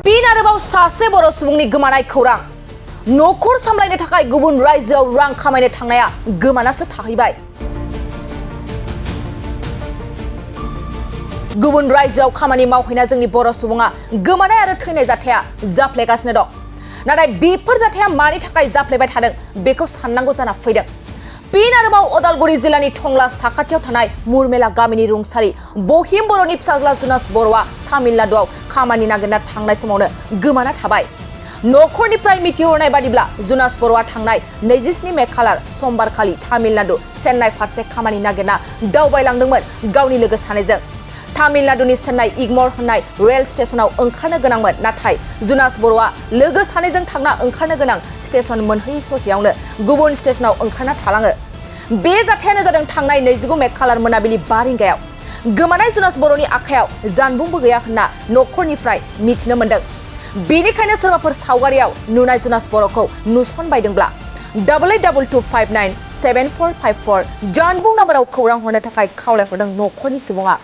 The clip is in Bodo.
फिन आरोबाव सासे बर' सुबुंनि गोमानाय खौरां नखर सामलायनो थाखाय गुबुन रायजोआव रां खामायनो थांनाया गोमानासो थाहैबाय। गुबुन रायजोआव खामानि मावहैना जोंनि बर' सुबुङा गोमानाय आरो थैनाय जाथाया जाफ्लेगासिनो दं। नाथाय बेफोर जाथाया मानि थाखाय जाफ्लेबाय थादों बेखौ साननांगौ जाना फैदों। फिन आरोबाव उदालगुरि जिल्लानि टंला साखाथियाव थानाय मुरमेला गामिनि रुंसारि बहिम बर'नि फिसाज्ला जुनास बर'आ तामिलनाडुआव खामानि नागिरना थांनाय समावनो गोमाना थाबाय। नखरनिफ्राय मिथिहरनाय बादिब्ला जुनास बर'आ थांनाय 27 मे खालार समबारखालि तामिलनाडु चेन्नाइ फारसे खामानि नागिरना दावबायलांदोंमोन गावनि लोगो सानैजों। तामिलनाडुनि चेन्नाइ इगमर होननाय रेल स्टेशनाव ओंखारनो गोनांमोन, नाथाय जुनास बर'आ लोगो सानैजों थांना ओंखारनो गोनां स्टेशन मोनहैयै ससेयावनो गुबुन स्टेशनाव ओंखारना थालाङो। बे जाथायानो जादों थांनाय 25 मे खालार मोनाबिलि 5 रिंगायाव। गोमानाय जुनास बर'नि आखायाव जानबुंबो गैया होनना नखरनिफ्राय मिथिनो मोन्दों। बेनिखायनो सोरबाफोर सावगारियाव नुनाय जुनास बर'खौ नुसनबायदोंब्ला 8822597454 जानबुं नाम्बाराव खौरां हरनो थाखाय खावलायहरदों नखरनि सुबुङा।